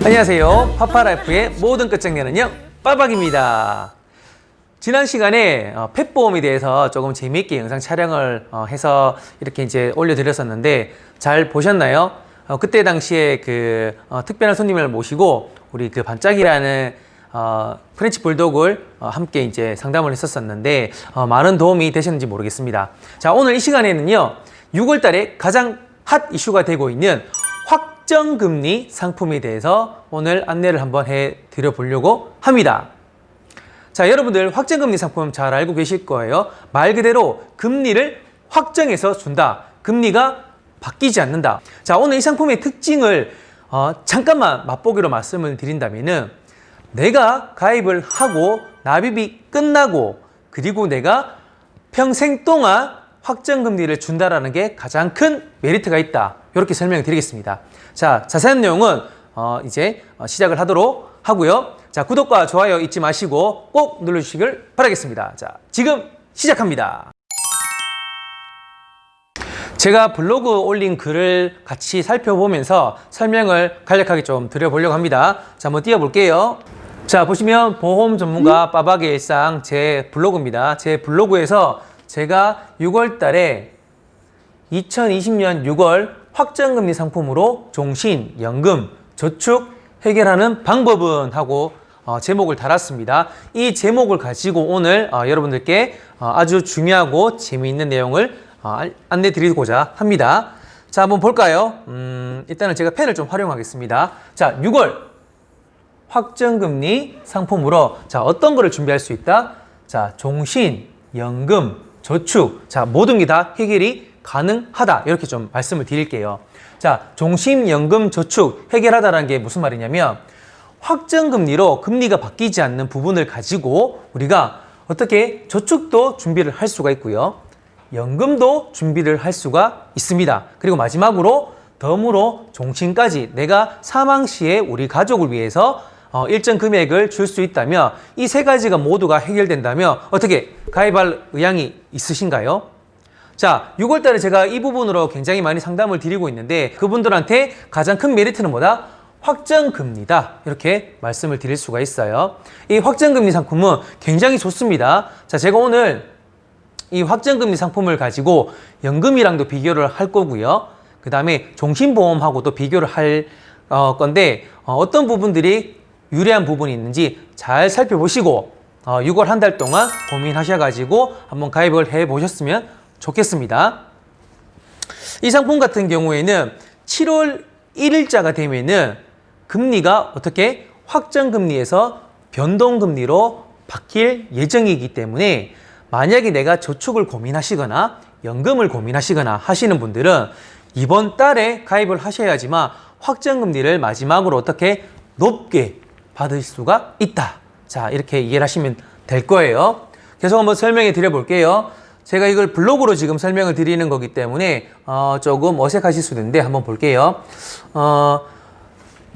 안녕하세요. 파파라이프의 모든 끝장내는 빠박입니다. 지난 시간에 펫보험에 대해서 조금 재미있게 영상 촬영을 해서 이렇게 이제 올려드렸었는데 잘 보셨나요? 그때 당시에 그 특별한 손님을 모시고 우리 그 반짝이라는 프렌치 불독을 함께 이제 상담을 했었었는데 많은 도움이 되셨는지 모르겠습니다. 자, 오늘 이 시간에는요 6월 달에 가장 핫 이슈가 되고 있는 확정금리 상품에 대해서 오늘 안내를 한번 해 드려 보려고 합니다. 자, 여러분들 확정금리 상품 잘 알고 계실 거예요. 말 그대로 금리를 확정해서 준다. 금리가 바뀌지 않는다. 자, 오늘 이 상품의 특징을 잠깐만 맛보기로 말씀을 드린다면은 내가 가입을 하고 납입이 끝나고 그리고 내가 평생 동안 확정금리를 준다라는 게 가장 큰 메리트가 있다. 이렇게 설명을 드리겠습니다. 자, 자세한 내용은 이제 시작을 하도록 하고요. 자, 구독과 좋아요 잊지 마시고 꼭 눌러주시길 바라겠습니다. 자, 지금 시작합니다. 제가 블로그 올린 글을 같이 살펴보면서 설명을 간략하게 좀 드려보려고 합니다. 자, 한번 띄워볼게요. 자, 보시면 보험 전문가 빠박의 일상 제 블로그입니다. 제 블로그에서 제가 6월 달에 2020년 6월 확정금리 상품으로 종신, 연금, 저축 해결하는 방법은 하고 제목을 달았습니다. 이 제목을 가지고 오늘 여러분들께 아주 중요하고 재미있는 내용을 안내 드리고자 합니다. 자, 한번 볼까요? 일단은 제가 펜을 좀 활용하겠습니다. 자, 6월 확정금리 상품으로 자, 어떤 거를 준비할 수 있다? 자, 종신, 연금, 저축, 자, 모든 게 다 해결이 가능하다. 이렇게 좀 말씀을 드릴게요. 자, 종신, 연금, 저축 해결하다라는 게 무슨 말이냐면 확정금리로 금리가 바뀌지 않는 부분을 가지고 우리가 어떻게 저축도 준비를 할 수가 있고요. 연금도 준비를 할 수가 있습니다. 그리고 마지막으로 덤으로 종신까지 내가 사망 시에 우리 가족을 위해서 일정 금액을 줄 수 있다면 이 세 가지가 모두가 해결된다면 어떻게 가입할 의향이 있으신가요? 자, 6월 달에 제가 이 부분으로 굉장히 많이 상담을 드리고 있는데 그분들한테 가장 큰 메리트는 뭐다? 확정금리다. 이렇게 말씀을 드릴 수가 있어요. 이 확정금리 상품은 굉장히 좋습니다. 자, 제가 오늘 이 확정금리 상품을 가지고 연금이랑도 비교를 할 거고요. 그 다음에 종신보험하고도 비교를 할 건데 어떤 부분들이 유리한 부분이 있는지 잘 살펴보시고 6월 한 달 동안 고민하셔가지고 한번 가입을 해보셨으면 좋겠습니다. 이 상품 같은 경우에는 7월 1일자가 되면은 금리가 어떻게 확정금리에서 변동금리로 바뀔 예정이기 때문에 만약에 내가 저축을 고민하시거나 연금을 고민하시거나 하시는 분들은 이번 달에 가입을 하셔야지만 확정금리를 마지막으로 어떻게 높게 받을 수가 있다. 자, 이렇게 이해를 하시면 될 거예요. 계속 한번 설명해 드려 볼게요. 제가 이걸 블로그로 지금 설명을 드리는 거기 때문에 조금 어색하실 수도 있는데 한번 볼게요.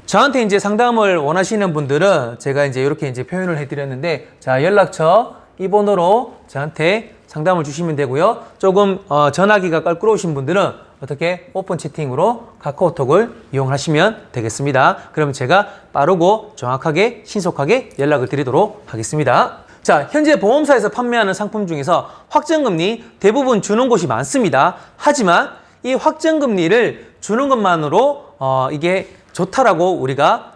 저한테 이제 상담을 원하시는 분들은 제가 이제 이렇게 이제 표현을 해 드렸는데 자, 연락처 이 번호로 저한테 상담을 주시면 되고요. 조금 전화기가 껄끄러우신 분들은 어떻게 오픈 채팅으로 카카오톡을 이용하시면 되겠습니다. 그럼 제가 빠르고 정확하게 신속하게 연락을 드리도록 하겠습니다. 자, 현재 보험사에서 판매하는 상품 중에서 확정금리 대부분 주는 곳이 많습니다. 하지만 이 확정금리를 주는 것만으로 이게 좋다라고 우리가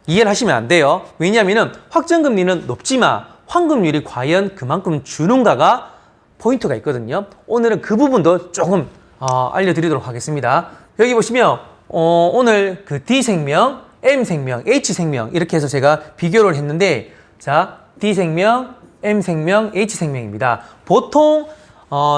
이해를 하시면 안 돼요. 왜냐하면 확정금리는 높지만 환급률이 과연 그만큼 주는가가 포인트가 있거든요. 오늘은 그 부분도 조금 알려드리도록 하겠습니다. 여기 보시면 오늘 그 D생명, M생명, H생명 이렇게 해서 제가 비교를 했는데 자, D생명, M생명, H생명입니다. 보통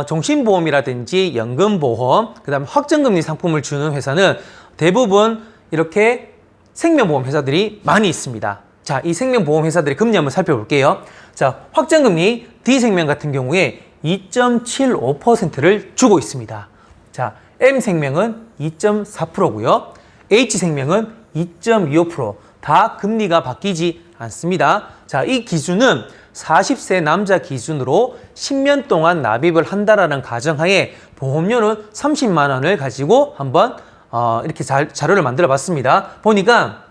종신보험이라든지 연금보험, 그 다음에 확정금리 상품을 주는 회사는 대부분 이렇게 생명보험 회사들이 많이 있습니다. 자, 이 생명보험 회사들의 금리 한번 살펴볼게요. 자, 확정금리 D생명 같은 경우에 2.75%를 주고 있습니다. 자, M생명은 2.4%고요. H생명은 2.25%. 다 금리가 바뀌지 않습니다. 자, 이 기준은 40세 남자 기준으로 10년 동안 납입을 한다라는 가정하에 보험료는 30만 원을 가지고 한번 이렇게 자료를 만들어 봤습니다. 보니까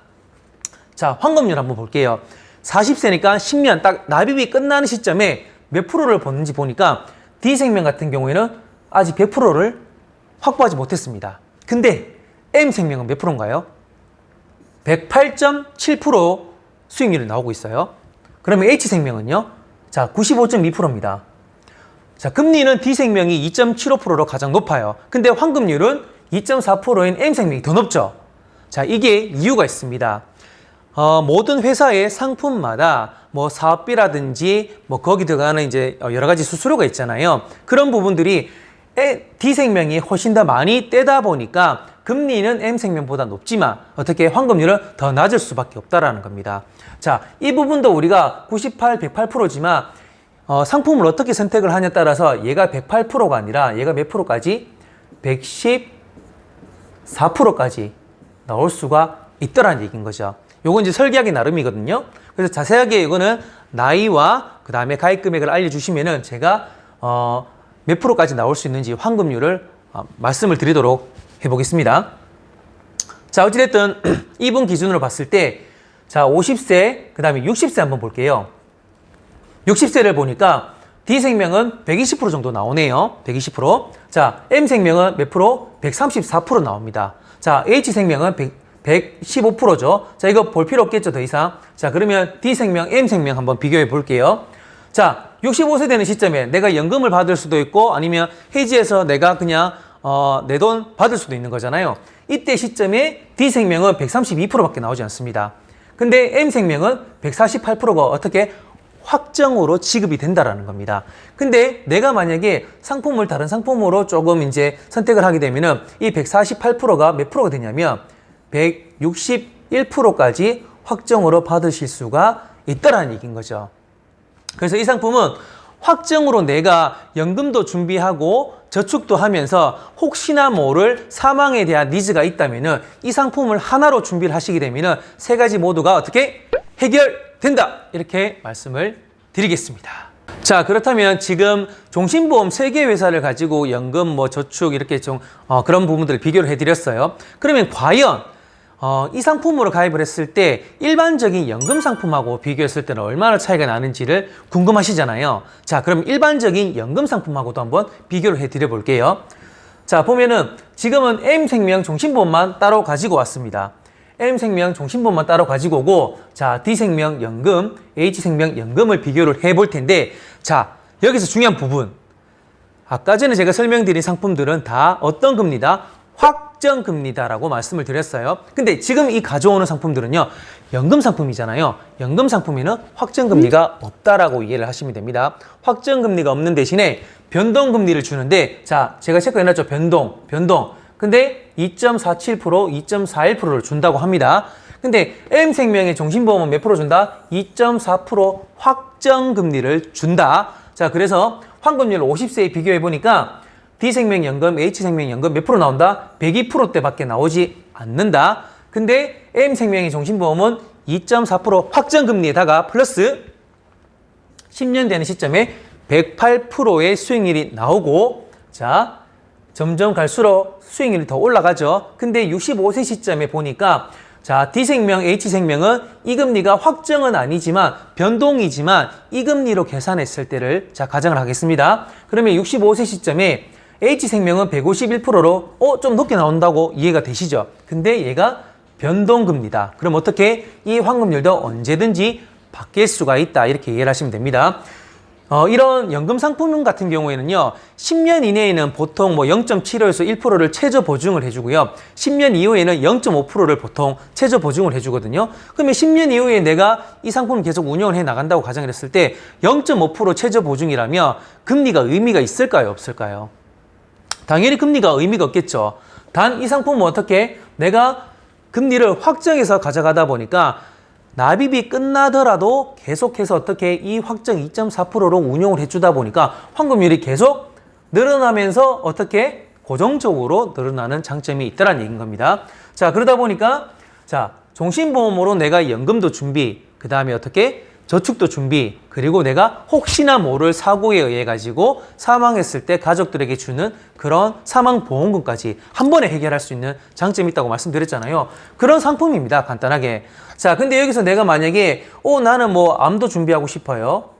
자, 환급률 한번 볼게요. 40세니까 10년 딱 납입이 끝나는 시점에 몇 프로를 보는지 보니까 D생명 같은 경우에는 아직 100%를 확보하지 못했습니다. 근데 M생명은 몇 프로인가요? 108.7% 수익률이 나오고 있어요. 그러면 H생명은요? 자, 95.2%입니다. 자, 금리는 D생명이 2.75%로 가장 높아요. 근데 환급률은 2.4%인 M생명이 더 높죠. 자, 이게 이유가 있습니다. 모든 회사의 상품마다 뭐 사업비라든지 뭐 거기 들어가는 이제 여러 가지 수수료가 있잖아요. 그런 부분들이 D생명이 훨씬 더 많이 떼다 보니까 금리는 M생명보다 높지만 어떻게 환급률은 더 낮을 수밖에 없다라는 겁니다. 자, 이 부분도 우리가 98, 108%지만 상품을 어떻게 선택을 하냐에 따라서 얘가 108%가 아니라 얘가 몇 프로까지? 114%까지 나올 수가 있더라는 얘기인 거죠. 요건 이제 설계하기 나름이거든요. 그래서 자세하게 이거는 나이와 그 다음에 가입 금액을 알려주시면은 제가 몇 프로까지 나올 수 있는지 환급률을 말씀을 드리도록 해보겠습니다. 자, 어찌됐든 이분 기준으로 봤을 때 자, 50세 그 다음에 60세 한번 볼게요. 60세를 보니까 D생명은 120% 정도 나오네요. 120%. 자, M생명은 몇 프로? 134% 나옵니다. 자, H생명은 115%죠. 자, 이거 볼 필요 없겠죠, 더 이상. 자, 그러면 D생명, M생명 한번 비교해 볼게요. 자, 65세 되는 시점에 내가 연금을 받을 수도 있고 아니면 해지해서 내가 그냥 내 돈 받을 수도 있는 거잖아요. 이때 시점에 D생명은 132%밖에 나오지 않습니다. 근데 M생명은 148%가 어떻게 확정으로 지급이 된다라는 겁니다. 근데 내가 만약에 상품을 다른 상품으로 조금 이제 선택을 하게 되면은 이 148%가 몇 프로가 되냐면 161%까지 확정으로 받으실 수가 있다라는 얘기인 거죠. 그래서 이 상품은 확정으로 내가 연금도 준비하고 저축도 하면서 혹시나 모를 사망에 대한 니즈가 있다면은 이 상품을 하나로 준비를 하시게 되면은 세 가지 모두가 어떻게 해결된다 이렇게 말씀을 드리겠습니다. 자, 그렇다면 지금 종신보험 3개 회사를 가지고 연금 뭐 저축 이렇게 좀 그런 부분들을 비교를 해드렸어요. 그러면 과연 이 상품으로 가입을 했을 때 일반적인 연금 상품하고 비교했을 때는 얼마나 차이가 나는지를 궁금하시잖아요. 자, 그럼 일반적인 연금 상품하고도 한번 비교를 해드려 볼게요. 자, 보면은 지금은 M생명 종신보험만 따로 가지고 왔습니다. M생명 종신보험만 따로 가지고 오고, 자, D생명 연금, H생명 연금을 비교를 해볼 텐데, 자, 여기서 중요한 부분. 아까 전에 제가 설명드린 상품들은 다 어떤 금리다? 확정금리다라고 말씀을 드렸어요. 근데 지금 이 가져오는 상품들은요, 연금 상품이잖아요. 연금 상품에는 확정금리가 없다라고 이해를 하시면 됩니다. 확정금리가 없는 대신에 변동금리를 주는데, 자, 제가 체크해놨죠. 변동. 근데 2.47%, 2.41%를 준다고 합니다. 근데 M생명의 종신보험은 몇 프로 준다? 2.4% 확정금리를 준다. 자, 그래서 환급률 50세에 비교해보니까 D생명연금, H생명연금 몇 프로 나온다? 102%대밖에 나오지 않는다. 근데 M생명의 종신보험은 2.4% 확정금리에다가 플러스 10년 되는 시점에 108%의 수익률이 나오고, 자, 점점 갈수록 수익률이 더 올라가죠. 근데 65세 시점에 보니까 자, D생명, H생명은 이 금리가 확정은 아니지만 변동이지만 이 금리로 계산했을 때를 자 가정을 하겠습니다. 그러면 65세 시점에 H생명은 151%로 좀 높게 나온다고 이해가 되시죠? 근데 얘가 변동금리다. 그럼 어떻게 이 환급률도 언제든지 바뀔 수가 있다. 이렇게 이해를 하시면 됩니다. 이런 연금 상품 같은 경우에는요, 10년 이내에는 보통 뭐 0.75에서 1%를 최저 보증을 해주고요. 10년 이후에는 0.5%를 보통 최저 보증을 해주거든요. 그러면 10년 이후에 내가 이 상품을 계속 운영을 해 나간다고 가정을 했을 때 0.5% 최저 보증이라면 금리가 의미가 있을까요? 없을까요? 당연히 금리가 의미가 없겠죠. 단 이 상품은 어떻게 내가 금리를 확정해서 가져가다 보니까 납입이 끝나더라도 계속해서 어떻게 이 확정 2.4%로 운용을 해주다 보니까 환급률이 계속 늘어나면서 어떻게 고정적으로 늘어나는 장점이 있다는 얘기인 겁니다. 자, 그러다 보니까 자, 종신보험으로 내가 연금도 준비, 그 다음에 어떻게 저축도 준비, 그리고 내가 혹시나 모를 사고에 의해 가지고 사망했을 때 가족들에게 주는 그런 사망보험금까지 한 번에 해결할 수 있는 장점이 있다고 말씀드렸잖아요. 그런 상품입니다. 간단하게. 자, 근데 여기서 내가 만약에 나는 뭐 암도 준비하고 싶어요.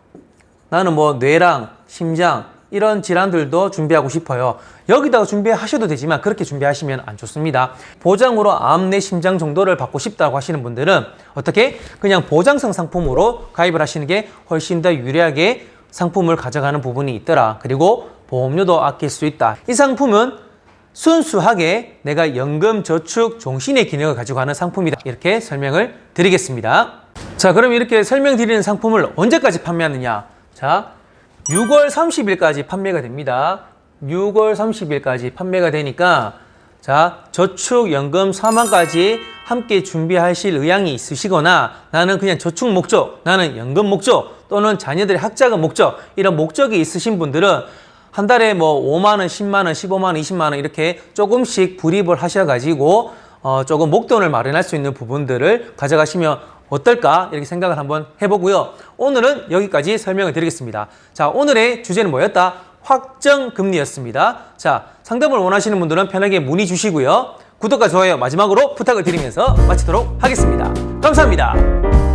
나는 뭐 뇌랑 심장 이런 질환들도 준비하고 싶어요. 여기다가 준비하셔도 되지만 그렇게 준비하시면 안 좋습니다. 보장으로 암, 뇌, 심장 정도를 받고 싶다고 하시는 분들은 어떻게? 그냥 보장성 상품으로 가입을 하시는 게 훨씬 더 유리하게 상품을 가져가는 부분이 있더라. 그리고 보험료도 아낄 수 있다. 이 상품은 순수하게 내가 연금, 저축, 종신의 기능을 가지고 가는 상품이다. 이렇게 설명을 드리겠습니다. 자, 그럼 이렇게 설명드리는 상품을 언제까지 판매하느냐? 자, 6월 30일까지 판매가 됩니다. 6월 30일까지 판매가 되니까 자, 저축, 연금, 사망까지 함께 준비하실 의향이 있으시거나 나는 그냥 저축 목적, 나는 연금 목적 또는 자녀들의 학자금 목적 이런 목적이 있으신 분들은 한 달에 뭐 5만 원, 10만 원, 15만 원, 20만 원 이렇게 조금씩 불입을 하셔가지고 조금 목돈을 마련할 수 있는 부분들을 가져가시면 어떨까 이렇게 생각을 한번 해보고요. 오늘은 여기까지 설명을 드리겠습니다. 자, 오늘의 주제는 뭐였다? 확정금리였습니다. 자, 상담을 원하시는 분들은 편하게 문의 주시고요. 구독과 좋아요 마지막으로 부탁을 드리면서 마치도록 하겠습니다. 감사합니다.